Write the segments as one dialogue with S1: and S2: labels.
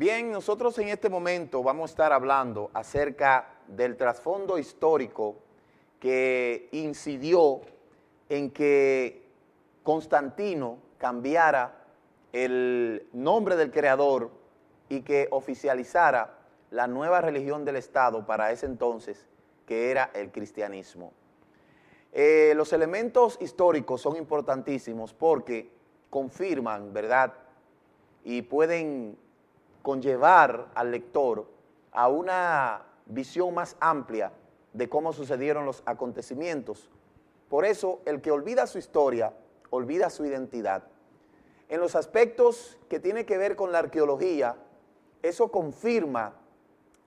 S1: Bien, nosotros en este momento vamos a estar hablando acerca del trasfondo histórico que incidió en que Constantino cambiara el nombre del creador y que oficializara la nueva religión del Estado para ese entonces, que era el cristianismo. Los elementos históricos son importantísimos porque confirman, ¿verdad?, y pueden conllevar al lector a una visión más amplia de cómo sucedieron los acontecimientos. Por eso, el que olvida su historia, olvida su identidad. En los aspectos que tienen que ver con la arqueología, eso confirma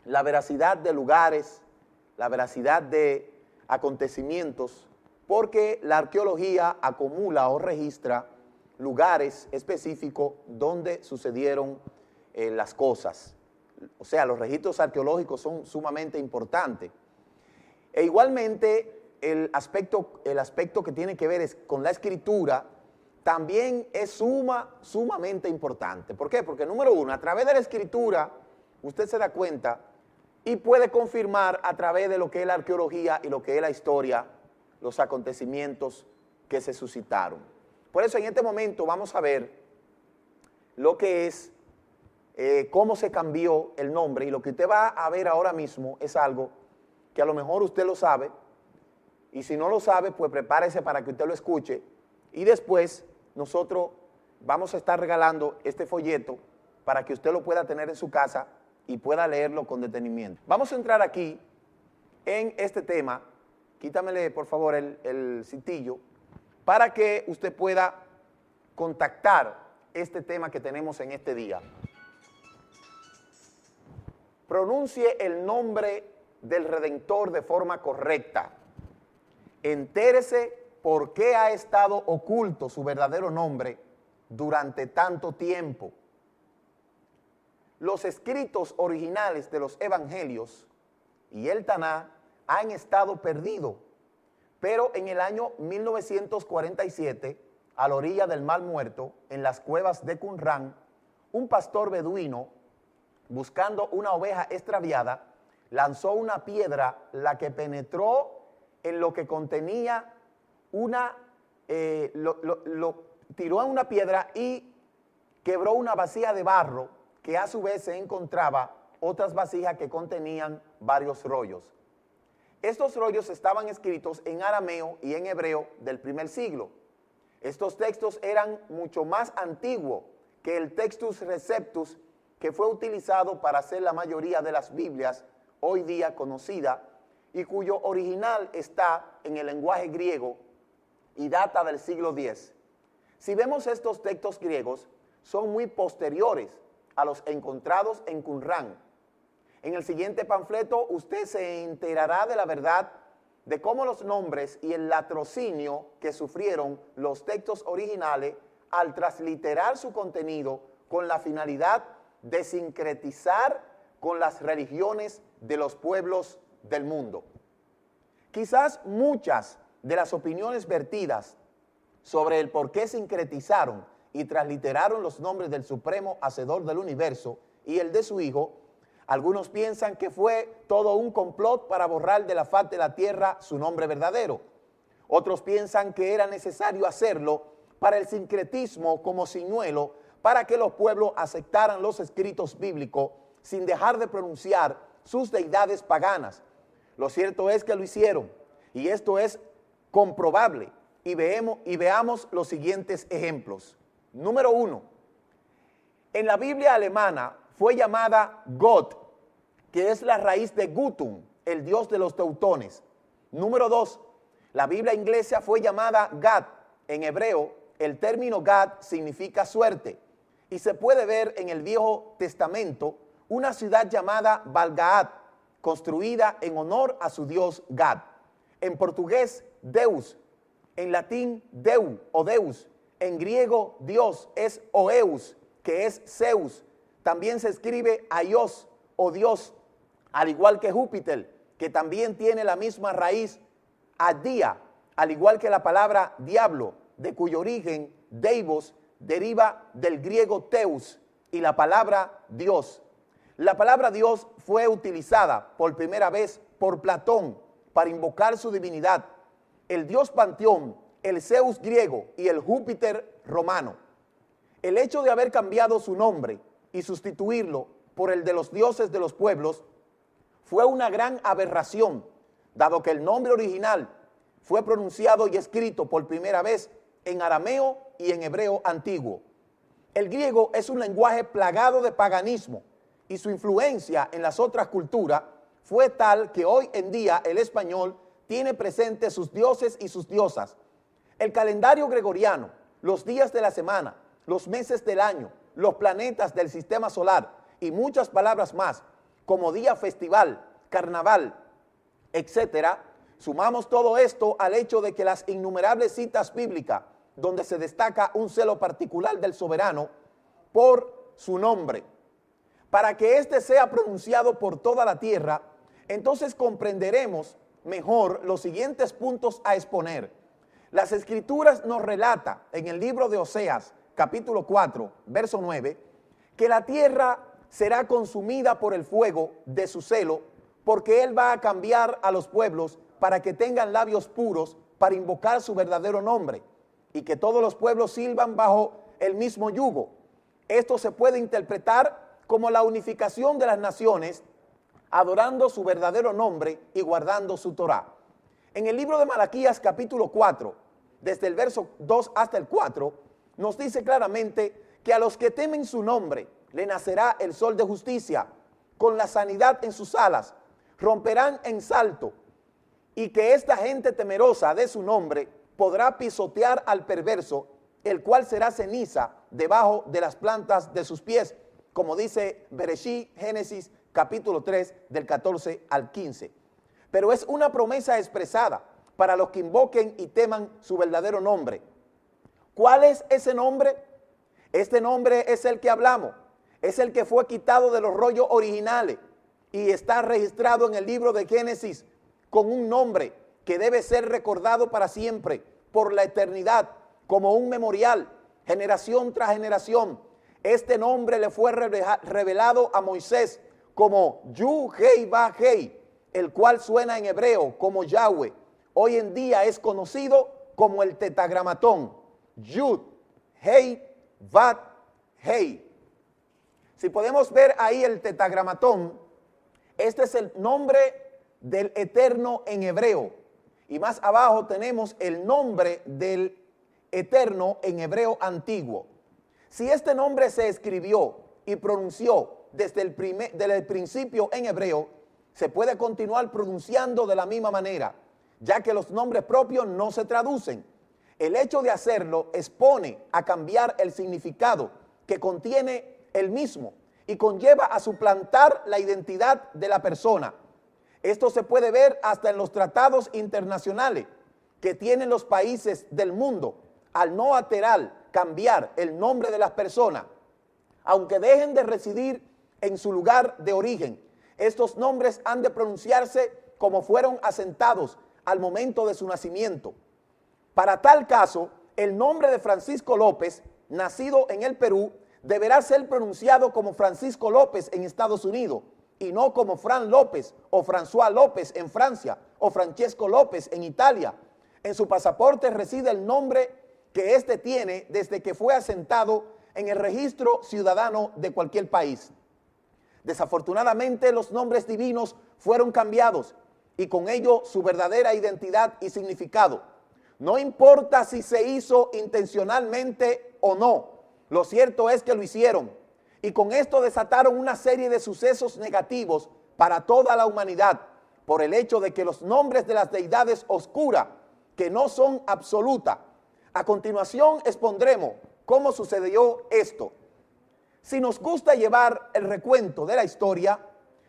S1: la veracidad de lugares, la veracidad de acontecimientos, porque la arqueología acumula o registra lugares específicos donde sucedieron las cosas. O sea, los registros arqueológicos son sumamente importantes. E igualmente, el aspecto que tiene que ver con la escritura también es sumamente importante. ¿Por qué? Porque número uno, a través de la escritura, usted se da cuenta y puede confirmar a través de lo que es la arqueología y lo que es la historia, los acontecimientos que se suscitaron. Por eso en este momento vamos a ver lo que es cómo se cambió el nombre, y lo que usted va a ver ahora mismo es algo que a lo mejor usted lo sabe, y si no lo sabe, pues prepárese para que usted lo escuche, y después nosotros vamos a estar regalando este folleto para que usted lo pueda tener en su casa y pueda leerlo con detenimiento. Vamos a entrar aquí en este tema. Quítamele por favor el cintillo para que usted pueda contactar este tema que tenemos en este día. Pronuncie el nombre del Redentor de forma correcta. Entérese por qué ha estado oculto su verdadero nombre durante tanto tiempo. Los escritos originales de los evangelios y el Taná han estado perdidos, pero en el año 1947, a la orilla del Mar Muerto, en las cuevas de Qumrán, un pastor beduino, buscando una oveja extraviada, lanzó una piedra, la que penetró en lo que contenía tiró en una piedra y quebró una vasija de barro, que a su vez se encontraba otras vasijas que contenían varios rollos. Estos rollos estaban escritos en arameo y en hebreo del primer siglo. Estos textos eran mucho más antiguos que el Textus Receptus, que fue utilizado para hacer la mayoría de las Biblias hoy día conocidas, y cuyo original está en el lenguaje griego y data del siglo X. Si vemos estos textos griegos, son muy posteriores a los encontrados en Qumrán. En el siguiente panfleto usted se enterará de la verdad de cómo los nombres y el latrocinio que sufrieron los textos originales al transliterar su contenido con la finalidad de sincretizar con las religiones de los pueblos del mundo. Quizás muchas de las opiniones vertidas sobre el por qué sincretizaron y transliteraron los nombres del supremo hacedor del universo y el de su hijo, algunos piensan que fue todo un complot para borrar de la faz de la tierra su nombre verdadero. Otros piensan que era necesario hacerlo para el sincretismo como señuelo para que los pueblos aceptaran los escritos bíblicos sin dejar de pronunciar sus deidades paganas. Lo cierto es que lo hicieron, y esto es comprobable, y veamos los siguientes ejemplos. Número 1, en la Biblia alemana fue llamada Gott, que es la raíz de Gutum, el dios de los teutones. Número 2, la Biblia inglesa fue llamada Gad. En hebreo, el término Gad significa suerte, y se puede ver en el Viejo Testamento una ciudad llamada Valgaat, construida en honor a su dios Gad. En portugués, Deus. En latín, Deu o Deus. En griego, Dios es Oeus, que es Zeus. También se escribe Aios o Dios, al igual que Júpiter, que también tiene la misma raíz, Adía, al igual que la palabra diablo, de cuyo origen, Deivos, deriva del griego Teus, y la palabra Dios. La palabra Dios fue utilizada por primera vez por Platón para invocar su divinidad, el dios Panteón, el Zeus griego y el Júpiter romano. El hecho de haber cambiado su nombre y sustituirlo por el de los dioses de los pueblos fue una gran aberración, dado que el nombre original fue pronunciado y escrito por primera vez en arameo y en hebreo antiguo. El griego es un lenguaje plagado de paganismo y su influencia en las otras culturas fue tal que hoy en día el español tiene presente sus dioses y sus diosas. El calendario gregoriano, los días de la semana, los meses del año, los planetas del sistema solar y muchas palabras más, como día festival, carnaval, etcétera. Sumamos todo esto al hecho de que las innumerables citas bíblicas donde se destaca un celo particular del soberano por su nombre, para que éste sea pronunciado por toda la tierra, entonces comprenderemos mejor los siguientes puntos a exponer. Las Escrituras nos relata en el libro de Oseas, capítulo 4, verso 9, que la tierra será consumida por el fuego de su celo, porque Él va a cambiar a los pueblos para que tengan labios puros para invocar su verdadero nombre, y que todos los pueblos sirvan bajo el mismo yugo. Esto se puede interpretar como la unificación de las naciones, adorando su verdadero nombre y guardando su Torá. En el libro de Malaquías, capítulo 4, desde el verso 2 hasta el 4, nos dice claramente que a los que temen su nombre le nacerá el sol de justicia, con la sanidad en sus alas, romperán en salto, y que esta gente temerosa de su nombre podrá pisotear al perverso, el cual será ceniza debajo de las plantas de sus pies, como dice Bereshit, Génesis, capítulo 3, del 14 al 15. Pero es una promesa expresada para los que invoquen y teman su verdadero nombre. ¿Cuál es ese nombre? Este nombre es el que hablamos, es el que fue quitado de los rollos originales y está registrado en el libro de Génesis con un nombre que debe ser recordado para siempre, por la eternidad, como un memorial, generación tras generación. Este nombre le fue revelado a Moisés como Yu-Hei-Va-Hei, el cual suena en hebreo como Yahweh. Hoy en día es conocido como el tetagramatón, Yud, Hei, Vat, Hei. Si podemos ver ahí el tetagramatón, este es el nombre del Eterno en hebreo. Y más abajo tenemos el nombre del Eterno en hebreo antiguo. Si este nombre se escribió y pronunció desde el principio en hebreo, se puede continuar pronunciando de la misma manera, ya que los nombres propios no se traducen. El hecho de hacerlo expone a cambiar el significado que contiene el mismo y conlleva a suplantar la identidad de la persona. Esto se puede ver hasta en los tratados internacionales que tienen los países del mundo al no alterar, cambiar el nombre de las personas, aunque dejen de residir en su lugar de origen. Estos nombres han de pronunciarse como fueron asentados al momento de su nacimiento. Para tal caso, el nombre de Francisco López, nacido en el Perú, deberá ser pronunciado como Francisco López en Estados Unidos, y no como Fran López o François López en Francia o Francesco López en Italia. En su pasaporte reside el nombre que éste tiene desde que fue asentado en el registro ciudadano de cualquier país. Desafortunadamente, los nombres divinos fueron cambiados y con ello su verdadera identidad y significado. No importa si se hizo intencionalmente o no, lo cierto es que lo hicieron. Y con esto desataron una serie de sucesos negativos para toda la humanidad, por el hecho de que los nombres de las deidades oscuras, que no son absolutas. A continuación expondremos cómo sucedió esto. Si nos gusta llevar el recuento de la historia,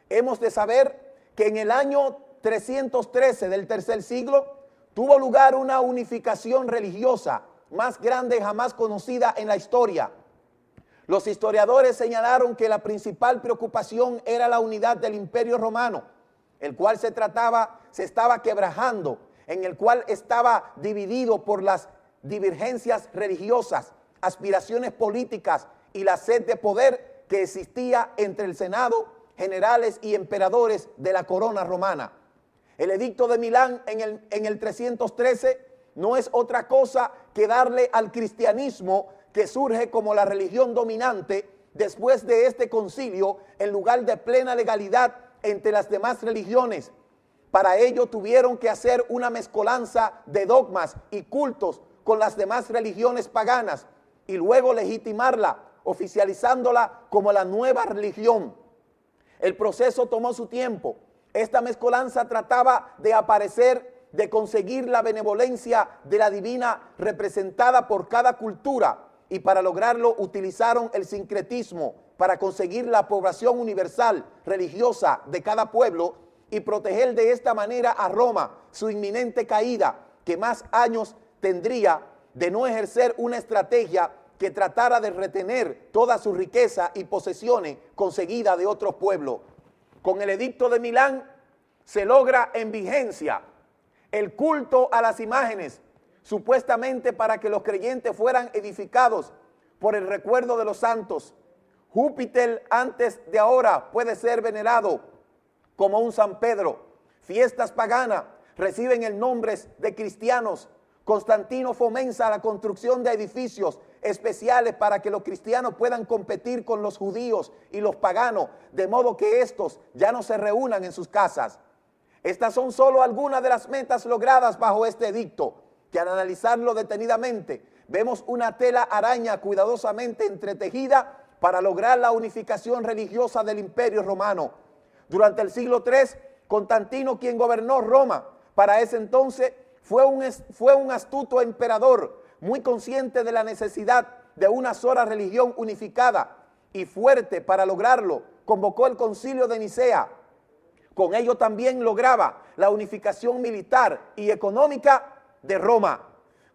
S1: hemos de saber que en el año 313 del tercer siglo tuvo lugar una unificación religiosa más grande jamás conocida en la historia. Los historiadores señalaron que la principal preocupación era la unidad del Imperio Romano, el cual se estaba quebrajando, en el cual estaba dividido por las divergencias religiosas, aspiraciones políticas y la sed de poder que existía entre el Senado, generales y emperadores de la corona romana. El edicto de Milán en el 313 no es otra cosa que darle al cristianismo, que surge como la religión dominante después de este concilio, el lugar de plena legalidad entre las demás religiones. Para ello tuvieron que hacer una mezcolanza de dogmas y cultos con las demás religiones paganas y luego legitimarla, oficializándola como la nueva religión. El proceso tomó su tiempo. Esta mezcolanza trataba de conseguir la benevolencia de la divina representada por cada cultura, y para lograrlo utilizaron el sincretismo para conseguir la aprobación universal religiosa de cada pueblo y proteger de esta manera a Roma su inminente caída, que más años tendría de no ejercer una estrategia que tratara de retener toda su riqueza y posesiones conseguidas de otros pueblos. Con el edicto de Milán se logra en vigencia el culto a las imágenes, supuestamente para que los creyentes fueran edificados por el recuerdo de los santos. Júpiter antes de ahora puede ser venerado como un San Pedro. Fiestas paganas reciben el nombre de cristianos. Constantino fomenta la construcción de edificios especiales para que los cristianos puedan competir con los judíos y los paganos, de modo que estos ya no se reúnan en sus casas. Estas son solo algunas de las metas logradas bajo este edicto, que al analizarlo detenidamente, vemos una tela araña cuidadosamente entretejida para lograr la unificación religiosa del Imperio Romano. Durante el siglo III, Constantino, quien gobernó Roma para ese entonces, fue un astuto emperador, muy consciente de la necesidad de una sola religión unificada y fuerte. Para lograrlo, convocó el Concilio de Nicea. Con ello también lograba la unificación militar y económica de Roma.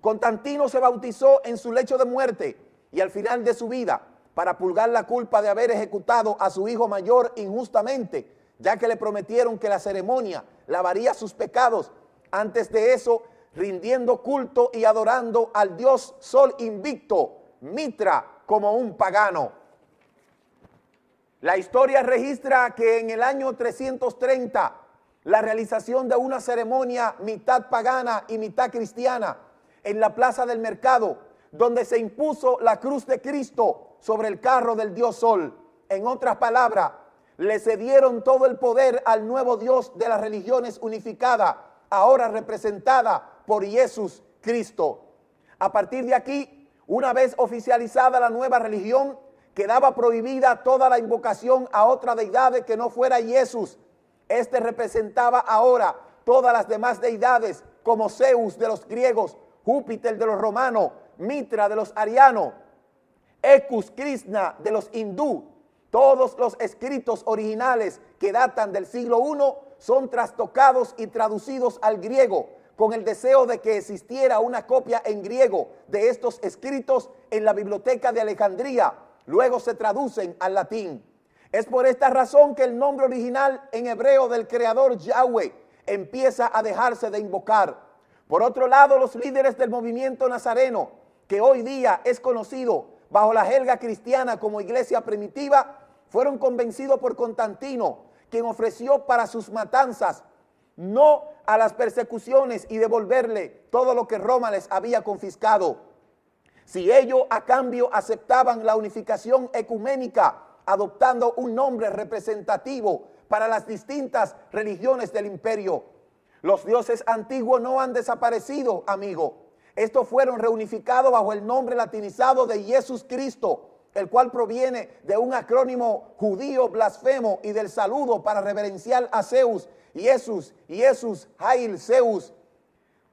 S1: Constantino se bautizó en su lecho de muerte y al final de su vida para purgar la culpa de haber ejecutado a su hijo mayor injustamente, ya que le prometieron que la ceremonia lavaría sus pecados. Antes de eso, rindiendo culto y adorando al dios Sol invicto, Mitra, como un pagano. La historia registra que en el año 330, la realización de una ceremonia mitad pagana y mitad cristiana en la plaza del mercado, donde se impuso la cruz de Cristo sobre el carro del dios Sol. En otras palabras, le cedieron todo el poder al nuevo Dios de las religiones unificadas, ahora representada por Jesús Cristo. A partir de aquí, una vez oficializada la nueva religión, quedaba prohibida toda la invocación a otra deidad que no fuera Jesús. Este representaba ahora todas las demás deidades, como Zeus de los griegos, Júpiter de los romanos, Mitra de los arianos, Ecus Krishna de los hindú. Todos los escritos originales que datan del siglo I son trastocados y traducidos al griego, con el deseo de que existiera una copia en griego de estos escritos en la biblioteca de Alejandría. Luego se traducen al latín. Es por esta razón que el nombre original en hebreo del creador Yahweh empieza a dejarse de invocar. Por otro lado, los líderes del movimiento nazareno, que hoy día es conocido bajo la jerga cristiana como iglesia primitiva, fueron convencidos por Constantino, quien ofreció para sus matanzas no a las persecuciones y devolverle todo lo que Roma les había confiscado. Si ellos a cambio aceptaban la unificación ecuménica, adoptando un nombre representativo para las distintas religiones del imperio. Los dioses antiguos no han desaparecido, amigo. Estos fueron reunificados bajo el nombre latinizado de Jesús Cristo, el cual proviene de un acrónimo judío blasfemo y del saludo para reverenciar a Zeus, Jesús, Hail Zeus.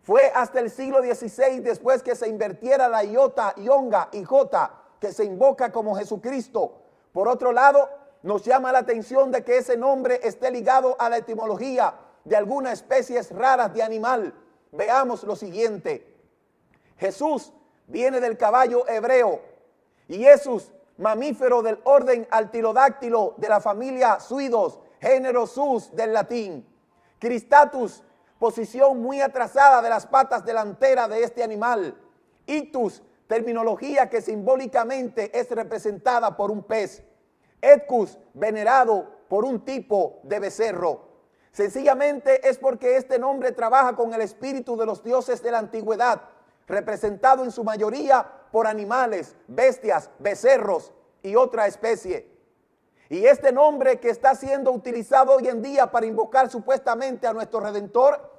S1: Fue hasta el siglo XVI, después que se invirtiera la iota, yonga y jota, que se invoca como Jesucristo. Por otro lado, nos llama la atención de que ese nombre esté ligado a la etimología de algunas especies raras de animal. Veamos lo siguiente. Jesús viene del caballo hebreo y Jesús, mamífero del orden Artilodáctilo de la familia Suidos, género sus del latín. Cristatus, posición muy atrasada de las patas delanteras de este animal. Ictus, terminología que simbólicamente es representada por un pez. Etcus, venerado por un tipo de becerro. Sencillamente es porque este nombre trabaja con el espíritu de los dioses de la antigüedad, representado en su mayoría por animales, bestias, becerros y otra especie. Y este nombre que está siendo utilizado hoy en día para invocar supuestamente a nuestro Redentor,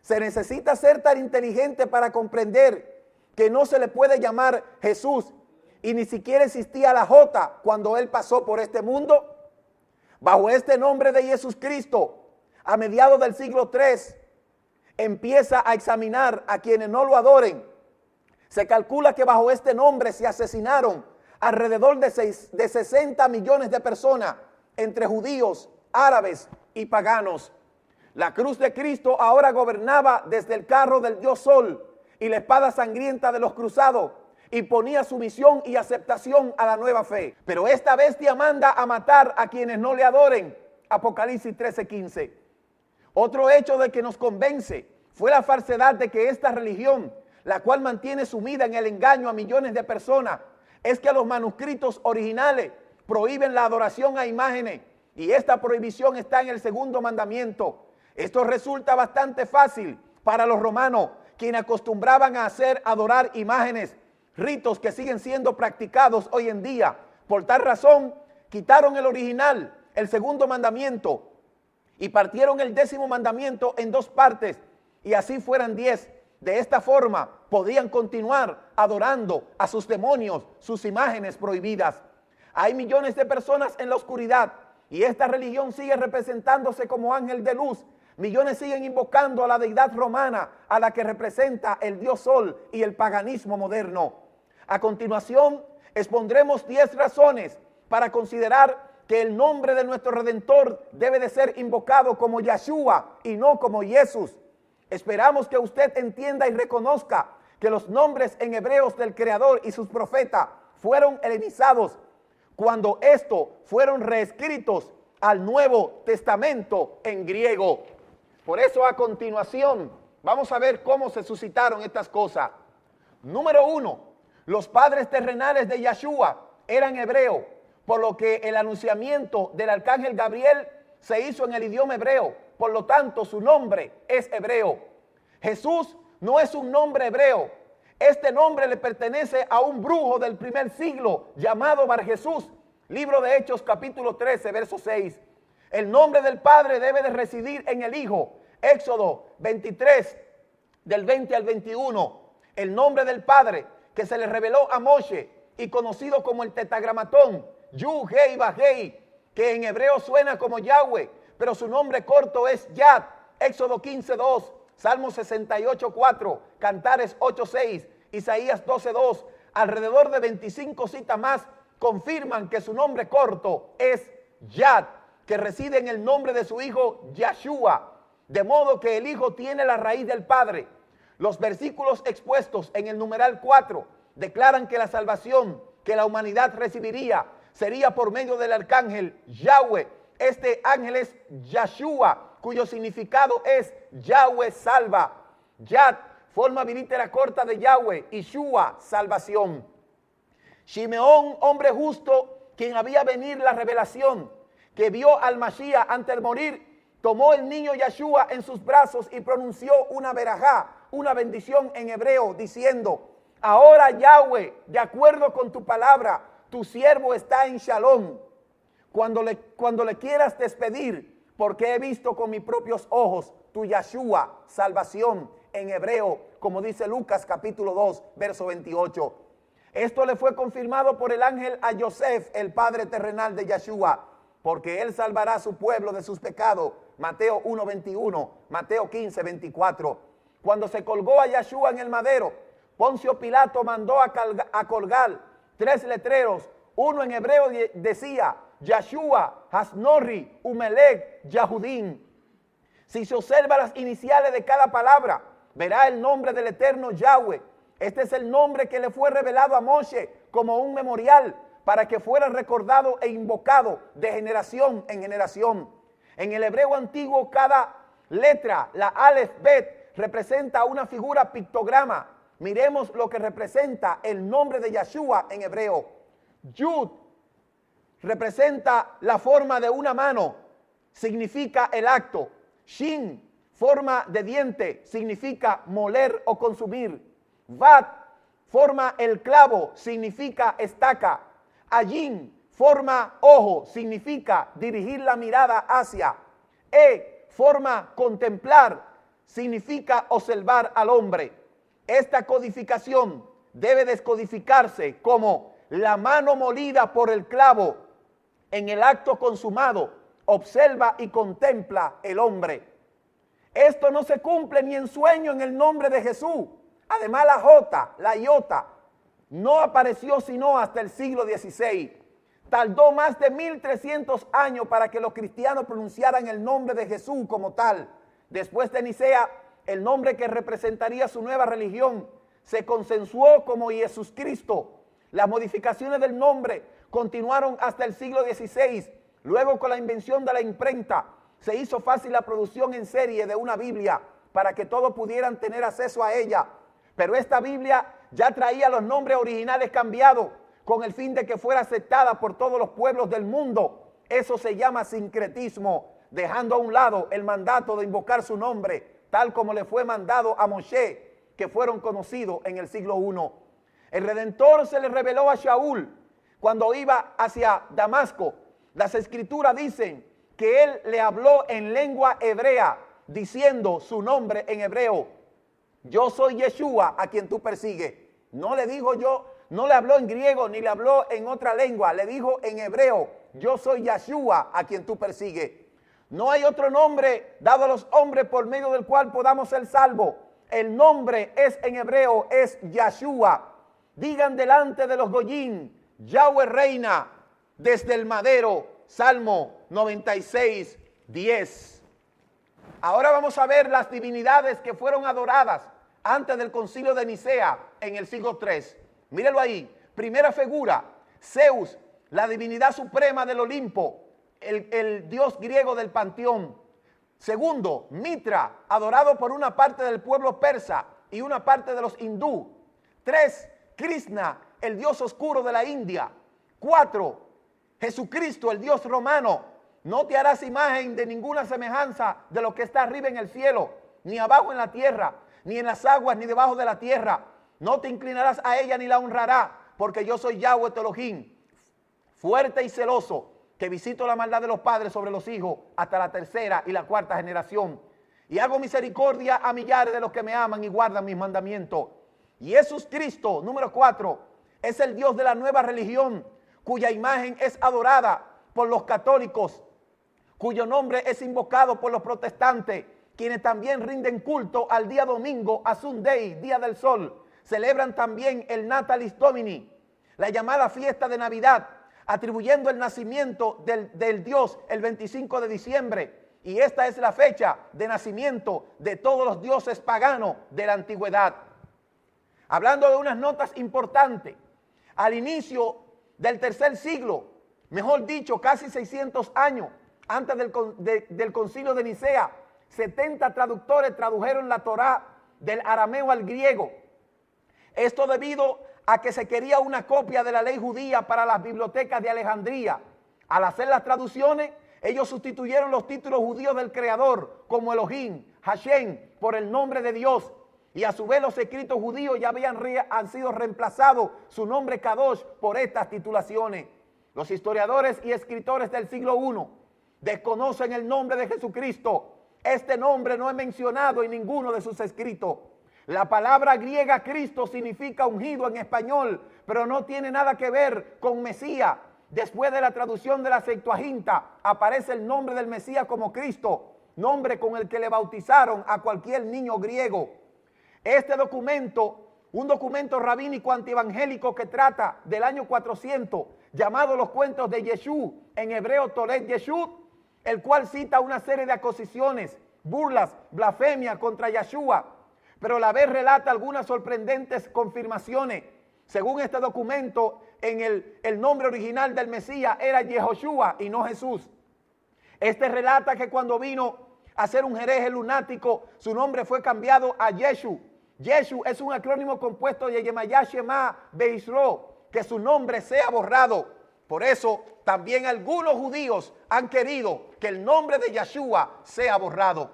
S1: se necesita ser tan inteligente para comprender que no se le puede llamar Jesús y ni siquiera existía la J cuando Él pasó por este mundo. Bajo este nombre de Jesús Cristo, a mediados del siglo III, empieza a examinar a quienes no lo adoren. Se calcula que bajo este nombre se asesinaron alrededor de 60 millones de personas, entre judíos, árabes y paganos. La cruz de Cristo ahora gobernaba desde el carro del dios Sol y la espada sangrienta de los cruzados, y ponía sumisión y aceptación a la nueva fe. Pero esta bestia manda a matar a quienes no le adoren. Apocalipsis 13:15. Otro hecho de que nos convence fue la falsedad de que esta religión, la cual mantiene sumida en el engaño a millones de personas, es que los manuscritos originales prohíben la adoración a imágenes, y esta prohibición está en el segundo mandamiento. Esto resulta bastante fácil para los romanos, quienes acostumbraban a adorar imágenes, ritos que siguen siendo practicados hoy en día. Por tal razón, quitaron el original, el segundo mandamiento, y partieron el 10º mandamiento en 2 partes, y así fueran 10. De esta forma podían continuar adorando a sus demonios, sus imágenes prohibidas. Hay millones de personas en la oscuridad, y esta religión sigue representándose como ángel de luz. Millones siguen invocando a la deidad romana, a la que representa el dios Sol y el paganismo moderno. A continuación, expondremos 10 razones para considerar que el nombre de nuestro Redentor debe de ser invocado como Yeshua y no como Jesús. Esperamos que usted entienda y reconozca que los nombres en hebreos del Creador y sus profetas fueron helenizados cuando estos fueron reescritos al Nuevo Testamento en griego. Por eso, a continuación, vamos a ver cómo se suscitaron estas cosas. Número 1, los padres terrenales de Yeshua eran hebreos, por lo que el anunciamiento del arcángel Gabriel se hizo en el idioma hebreo. Por lo tanto, su nombre es hebreo. Jesús no es un nombre hebreo. Este nombre le pertenece a un brujo del primer siglo llamado Bar Jesús. Libro de Hechos, capítulo 13, verso 6. El nombre del Padre debe de residir en el Hijo. Éxodo 23, del 20 al 21. El nombre del Padre que se le reveló a Moshe y conocido como el tetragramatón, Yud, Hei, Vav, Hei, que en hebreo suena como Yahweh, pero su nombre corto es Yad. Éxodo 15:2, Salmo 68:4, Cantares 8:6, Isaías 12:2, alrededor de 25 citas más confirman que su nombre corto es Yad, que reside en el nombre de su hijo Yeshua, de modo que el hijo tiene la raíz del Padre. Los versículos expuestos en el numeral 4 declaran que la salvación que la humanidad recibiría sería por medio del arcángel Yahweh. Este ángel es Yeshua, cuyo significado es Yahweh salva. Yad, forma bilítera corta de Yahweh, y Shua, salvación. Shimeón, hombre justo, quien había venir la revelación, que vio al Mashiach antes de morir, tomó el niño Yeshua en sus brazos y pronunció una verajá, una bendición en hebreo, diciendo: ahora Yahweh, de acuerdo con tu palabra, tu siervo está en Shalom. Cuando le quieras despedir, porque he visto con mis propios ojos tu Yeshua, salvación, en hebreo, como dice Lucas capítulo 2, verso 28. Esto le fue confirmado por el ángel a Yosef, el padre terrenal de Yeshua, porque él salvará a su pueblo de sus pecados. Mateo 1:21, Mateo 15:24. Cuando se colgó a Yeshua en el madero, Poncio Pilato mandó a colgar 3 letreros. Uno en hebreo decía: Yeshua, Hasnori, Umelech, Yahudín. Si se observa las iniciales de cada palabra, verá el nombre del eterno Yahweh. Este es el nombre que le fue revelado a Moshe como un memorial para que fuera recordado e invocado de generación en generación. En el hebreo antiguo, cada letra, la Aleph, Bet, representa una figura pictograma. Miremos lo que representa el nombre de Yeshua en hebreo. Yud representa la forma de una mano, significa el acto. Shin, forma de diente, significa moler o consumir. Vat, forma el clavo, significa estaca. Ayin, forma ojo, significa dirigir la mirada hacia. Forma contemplar, significa observar al hombre. Esta codificación debe descodificarse como la mano molida por el clavo en el acto consumado, observa y contempla el hombre. Esto no se cumple ni en sueño en el nombre de Jesús. Además la iota, no apareció sino hasta el siglo XVI. Tardó más de 1300 años para que los cristianos pronunciaran el nombre de Jesús como tal. Después de Nicea, el nombre que representaría su nueva religión se consensuó como Jesús Cristo. Las modificaciones del nombre continuaron hasta el siglo XVI. Luego, con la invención de la imprenta, se hizo fácil la producción en serie de una Biblia para que todos pudieran tener acceso a ella. Pero esta Biblia ya traía los nombres originales cambiados con el fin de que fuera aceptada por todos los pueblos del mundo. Eso se llama sincretismo, dejando a un lado el mandato de invocar su nombre, tal como le fue mandado a Moshe, que fueron conocidos en el siglo I. El Redentor se le reveló a Shaul cuando iba hacia Damasco. Las escrituras dicen que él le habló en lengua hebrea, diciendo su nombre en hebreo: yo soy Yeshua a quien tú persigues. No le dijo yo, no le habló en griego ni le habló en otra lengua, le dijo en hebreo: yo soy Yeshua a quien tú persigues. No hay otro nombre dado a los hombres por medio del cual podamos ser salvos. El nombre es en hebreo, es Yeshua. Digan delante de los goyín: Yahweh reina desde el madero. Salmo 96, 10. Ahora vamos a ver las divinidades que fueron adoradas antes del concilio de Nicea en el siglo III. Míralo ahí. Primera figura, Zeus, la divinidad suprema del Olimpo, el dios griego del panteón. Segundo, Mitra, adorado por una parte del pueblo persa y una parte de los hindú. 3, Krishna, el dios oscuro de la India. 4, Jesucristo, el dios romano. No te harás imagen de ninguna semejanza de lo que está arriba en el cielo, ni abajo en la tierra, ni en las aguas, ni debajo de la tierra. No te inclinarás a ella ni la honrarás, porque yo soy Yahweh tu Elohim, fuerte y celoso, que visito la maldad de los padres sobre los hijos hasta la tercera y la cuarta generación. Y hago misericordia a millares de los que me aman y guardan mis mandamientos. Y Jesús Cristo, número 4, es el Dios de la nueva religión, cuya imagen es adorada por los católicos, cuyo nombre es invocado por los protestantes, quienes también rinden culto al día domingo, a Sunday, día del sol. Celebran también el Natalis Domini, la llamada fiesta de Navidad, atribuyendo el nacimiento del Dios el 25 de diciembre. Y esta es la fecha de nacimiento de todos los dioses paganos de la antigüedad. Hablando de unas notas importantes, al inicio del tercer siglo, mejor dicho, casi 600 años antes del concilio de Nicea, 70 traductores tradujeron la Torá del arameo al griego. Esto debido a que se quería una copia de la ley judía para las bibliotecas de Alejandría. Al hacer las traducciones, ellos sustituyeron los títulos judíos del Creador, como Elohim, Hashem, por el nombre de Dios. Y a su vez los escritos judíos ya han sido reemplazados su nombre Kadosh por estas titulaciones. Los historiadores y escritores del siglo I desconocen el nombre de Jesucristo. Este nombre no es mencionado en ninguno de sus escritos. La palabra griega Cristo significa ungido en español, pero no tiene nada que ver con Mesías. Después de la traducción de la Septuaginta, aparece el nombre del Mesías como Cristo, nombre con el que le bautizaron a cualquier niño griego. Este documento, un documento rabínico antievangélico que trata del año 400, llamado Los Cuentos de Yeshú, en hebreo Tolet Yeshú, el cual cita una serie de acusaciones, burlas, blasfemias contra Yeshua, pero a la vez relata algunas sorprendentes confirmaciones. Según este documento, en el nombre original del Mesías era Yehoshua y no Jesús. Este relata que cuando vino a ser un hereje lunático, su nombre fue cambiado a Yeshu. Yeshu es un acrónimo compuesto de Yemayah Shema Beisro, que su nombre sea borrado. Por eso también algunos judíos han querido que el nombre de Yeshua sea borrado.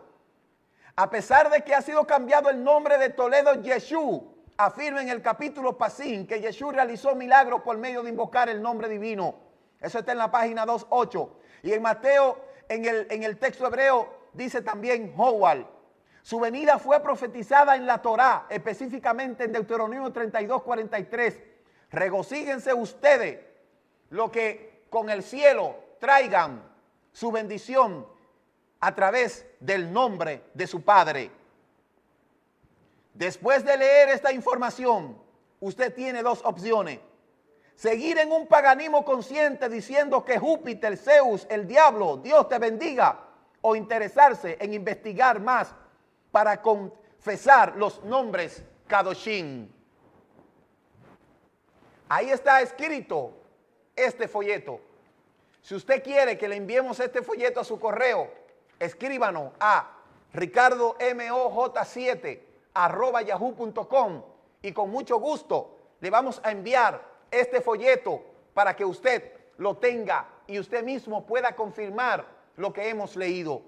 S1: A pesar de que ha sido cambiado el nombre de Toledo Yeshú, afirma en el capítulo Pasín que Yeshú realizó milagros por medio de invocar el nombre divino. Eso está en la página 2.8. Y en Mateo, en el texto hebreo, dice también Joal. Su venida fue profetizada en la Torá, específicamente en Deuteronomio 32:43. Regocíjense ustedes, lo que con el cielo traigan su bendición a través del nombre de su Padre. Después de leer esta información, usted tiene dos opciones. Seguir en un paganismo consciente diciendo que Júpiter, Zeus, el diablo, Dios te bendiga, o interesarse en investigar más para confesar los nombres Kadoshim. Ahí está escrito este folleto. Si usted quiere que le enviemos este folleto a su correo, escríbanos a ricardomoj7@yahoo.com y con mucho gusto le vamos a enviar este folleto para que usted lo tenga y usted mismo pueda confirmar lo que hemos leído.